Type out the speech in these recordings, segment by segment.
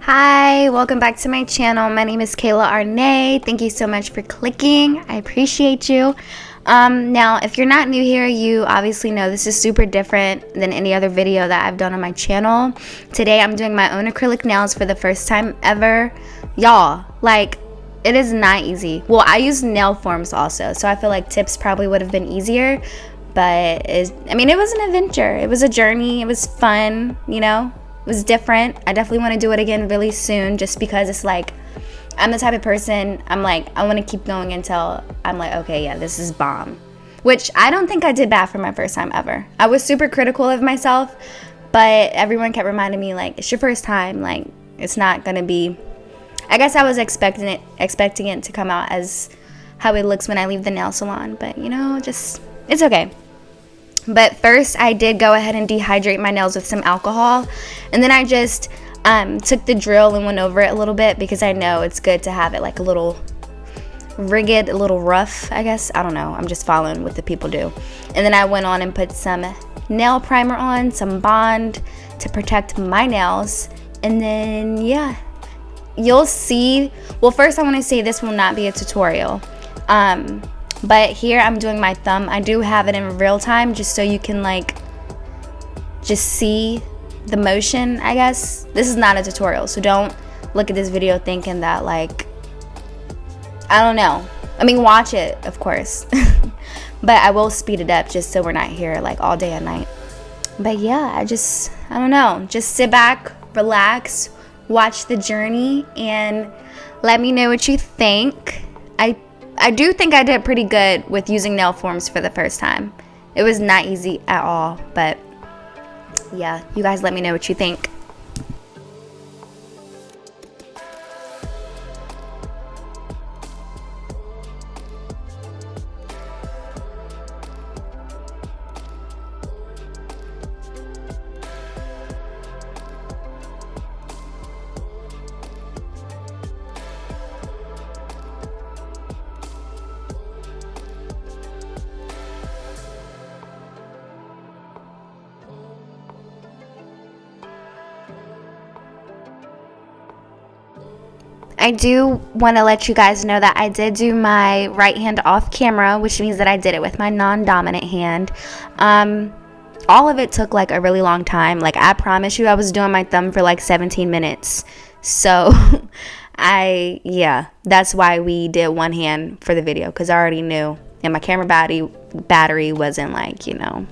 Hi, welcome back to my channel. My name is Kaylah Arnae. Thank you so much for clicking. I appreciate you. Now, if you're not new here, you obviously know this is super different than any other video that I've done on my channel. Today, I'm doing my own acrylic nails for the first time ever. Y'all, like, it is not easy. Well, I use nail forms also, so I feel like tips probably would have been easier. But, it was an adventure. It was a journey. It was fun, you know? It was different. I definitely want to do it again really soon, just because it's like, I'm the type of person, I'm like, I want to keep going until I'm like, okay, yeah, this is bomb. Which I don't think I did bad for my first time ever. I was super critical of myself, but everyone kept reminding me, like, it's your first time, like, it's not gonna be, I guess I was expecting it to come out as how it looks when I leave the nail salon, but you know, just, it's okay. But first, I did go ahead and dehydrate my nails with some alcohol. And then I just took the drill and went over it a little bit because I know it's good to have it like a little rigged, a little rough, I guess. I don't know. I'm just following what the people do. And then I went on and put some nail primer on, some Bond to protect my nails. And then, yeah, you'll see. Well, first I want to say this will not be a tutorial. But here I'm doing my thumb. I do have it in real time just so you can like just see the motion, I guess. This is not a tutorial, so don't look at this video thinking that like, I don't know. I mean, watch it, of course. But I will speed it up just so we're not here like all day and night. But yeah, I don't know. Just sit back, relax, watch the journey, and let me know what you think. I do think I did pretty good with using nail forms for the first time. It was not easy at all, but yeah, you guys let me know what you think. I do want to let you guys know that I did do my right hand off camera, which means that I did it with my non-dominant hand. All of it took like a really long time. Like, I promise you, I was doing my thumb for like 17 minutes. So yeah, that's why we did one hand for the video, because I already knew, and my camera battery wasn't like, you know.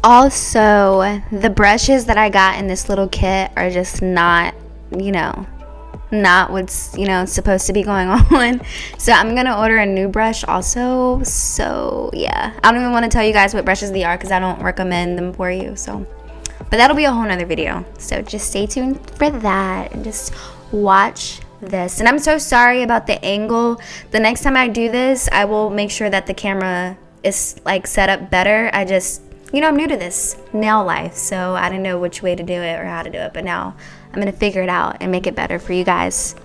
Also, the brushes that I got in this little kit are just not, not what's, supposed to be going on. So I'm going to order a new brush also. So yeah, I don't even want to tell you guys what brushes they are because I don't recommend them for you. So, but that'll be a whole nother video. So just stay tuned for that and just watch this. And I'm so sorry about the angle. The next time I do this, I will make sure that the camera is like set up better. I'm new to this nail life, so I didn't know which way to do it or how to do it, but now I'm going to figure it out and make it better for you guys.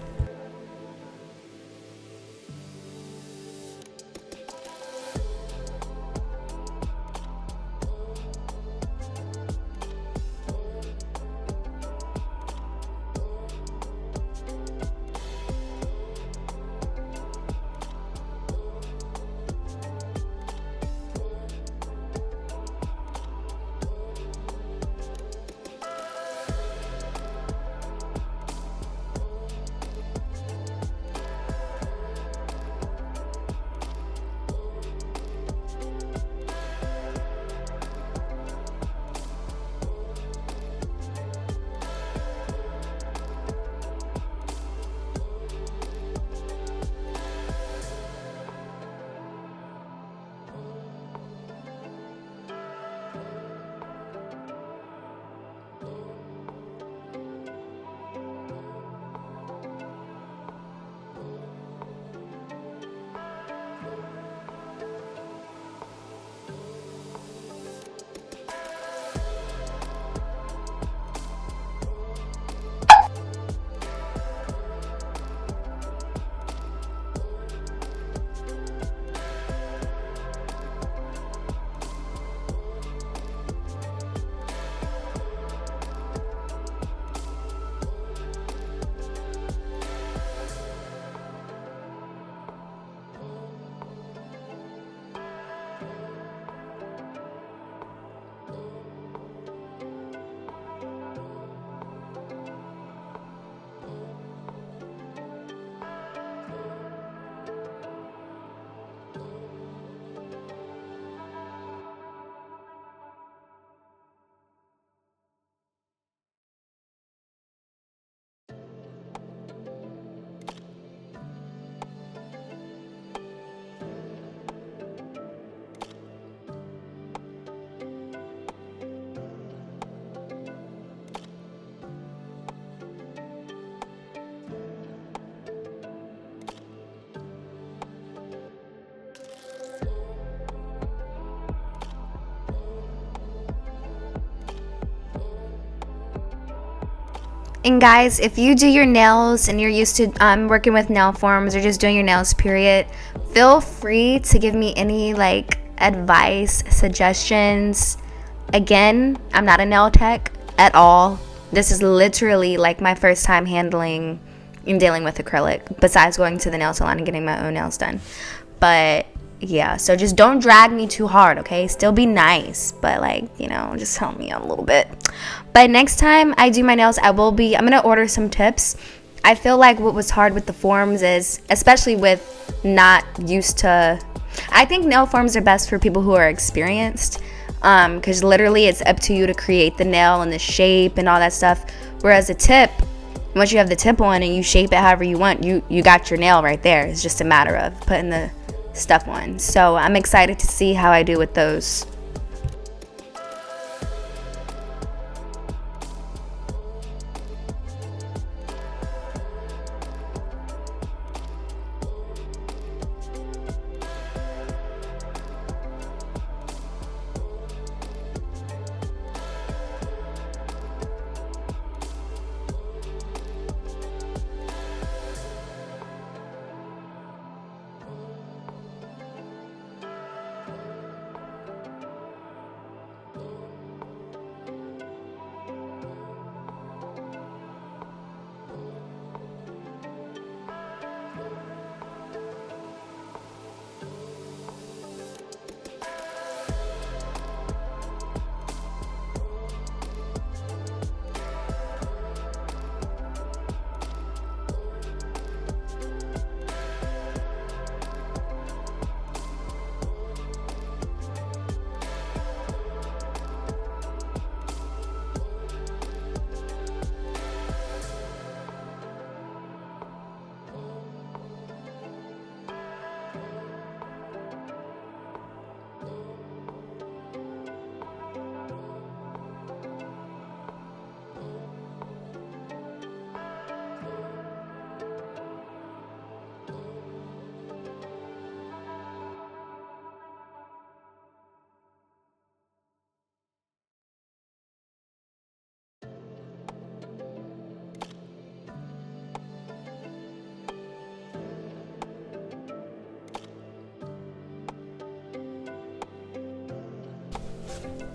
And guys, if you do your nails and you're used to working with nail forms or just doing your nails period, feel free to give me any like advice, suggestions. Again, I'm not a nail tech at all. This is literally like my first time handling and dealing with acrylic, besides going to the nail salon and getting my own nails done. But yeah, so just don't drag me too hard, okay? Still be nice, but like, you know, just help me out a little bit. But next time I do my nails, I'm gonna order some tips. I feel like what was hard with the forms is, especially with not used to, I think nail forms are best for people who are experienced, because literally it's up to you to create the nail and the shape and all that stuff. Whereas a tip, once you have the tip on and you shape it however you want, you got your nail right there. It's just a matter of putting the stuff on. So I'm excited to see how I do with those.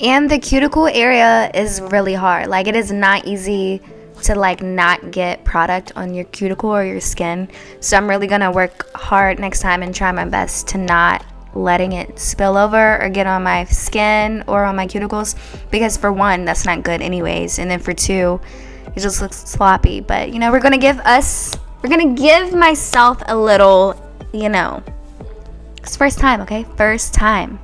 And the cuticle area is really hard. Like, it is not easy to like not get product on your cuticle or your skin. So I'm really gonna work hard next time and try my best to not letting it spill over or get on my skin or on my cuticles, because for one, that's not good anyways, and then for two, it just looks sloppy. But you know, we're gonna give myself a little, you know, it's first time, okay? First time.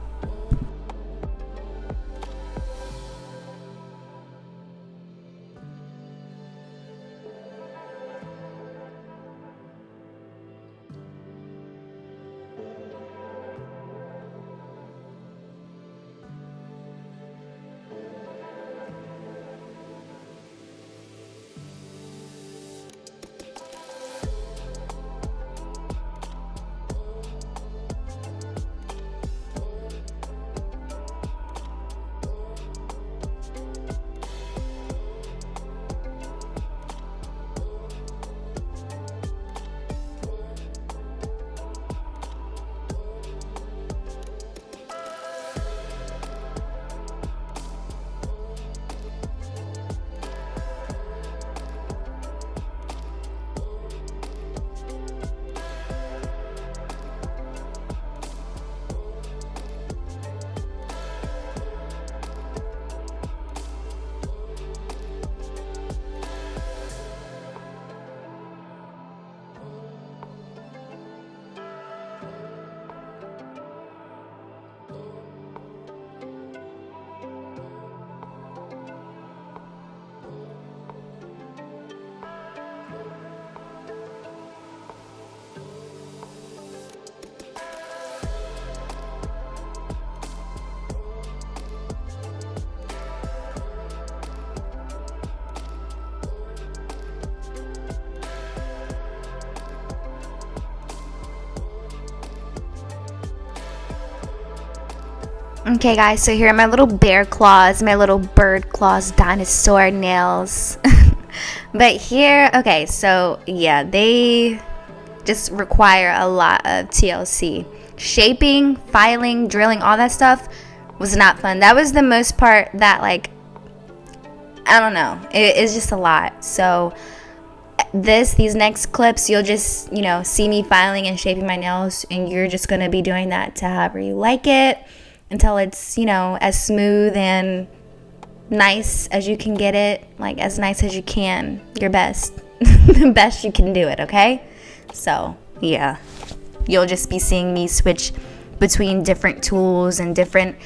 Okay guys, so here are my little bear claws, my little bird claws, dinosaur nails. But here, okay, so yeah, they just require a lot of TLC. Shaping, filing, drilling, all that stuff was not fun. That was the most part that, like, I don't know, it's just a lot. So these next clips, you'll just, you know, see me filing and shaping my nails, and you're just going to be doing that to however you like it until it's, you know, as smooth and nice as you can get it, like as nice as you can, your best. The best you can do it, okay? So yeah, you'll just be seeing me switch between different tools and different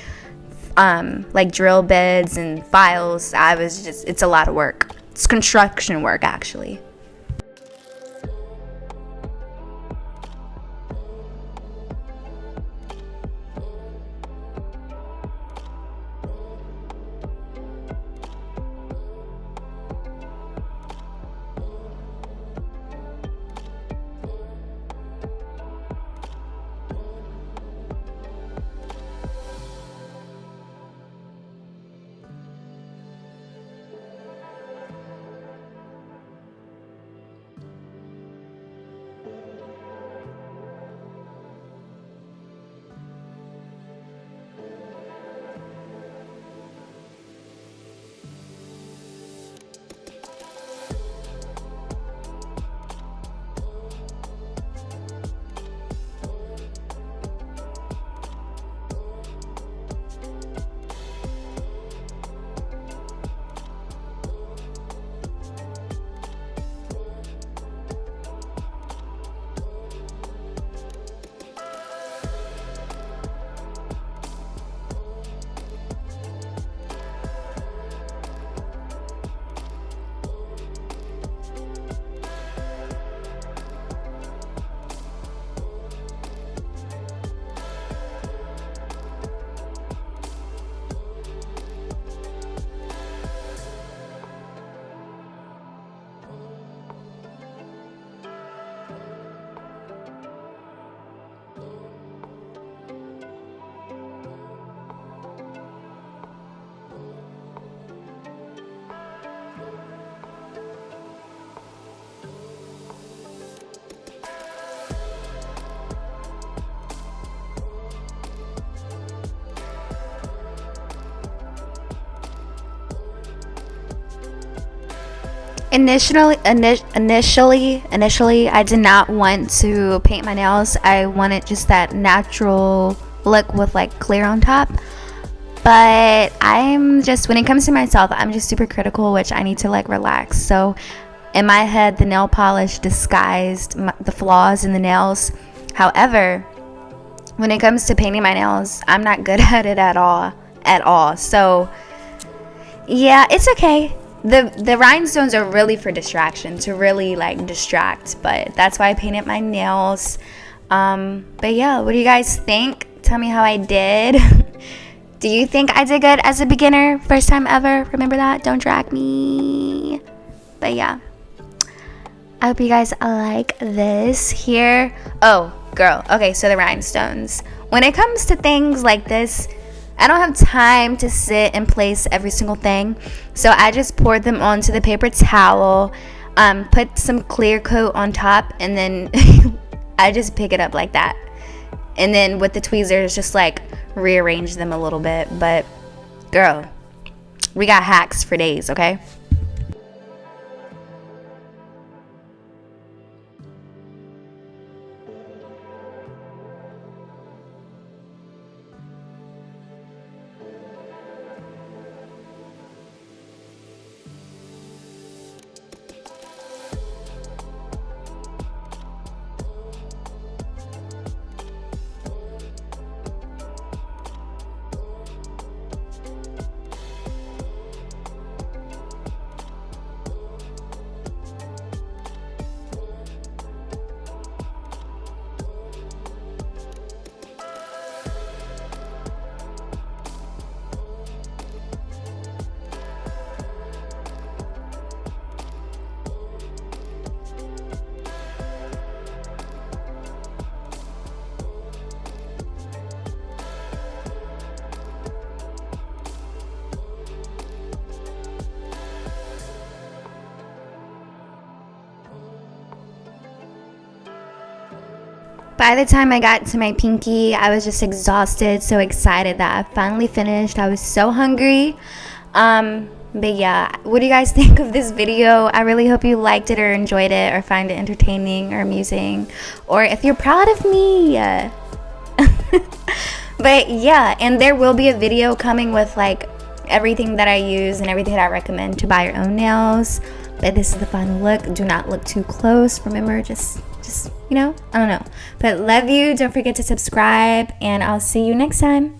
like drill beds and files. It's a lot of work. It's construction work, actually. Initially, I did not want to paint my nails. I wanted just that natural look with like clear on top. But I'm just, when it comes to myself, I'm just super critical, which I need to like relax. So in my head, the nail polish disguised the flaws in the nails. However, when it comes to painting my nails, I'm not good at it at all. So yeah, it's okay. The rhinestones are really for distraction, to really like distract, but that's why I painted my nails. But yeah, what do you guys think? Tell me how I did. Do you think I did good as a beginner? First time ever? Remember that? Don't drag me. But yeah, I hope you guys like this here. Oh girl, okay, so the rhinestones, when it comes to things like this, I don't have time to sit and place every single thing, so I just poured them onto the paper towel, put some clear coat on top, and then I just pick it up like that, and then with the tweezers just like rearrange them a little bit. But girl, we got hacks for days, okay? by the time I got to my pinky, I was just exhausted, so excited that I finally finished. I was so hungry. But yeah, what do you guys think of this video? I really hope you liked it or enjoyed it or find it entertaining or amusing, or if you're proud of me. But yeah, and there will be a video coming with like everything that I use and everything that I recommend to buy your own nails. But this is the final look. Do not look too close. Remember, just you know, I don't know. But love you. Don't forget to subscribe, and I'll see you next time.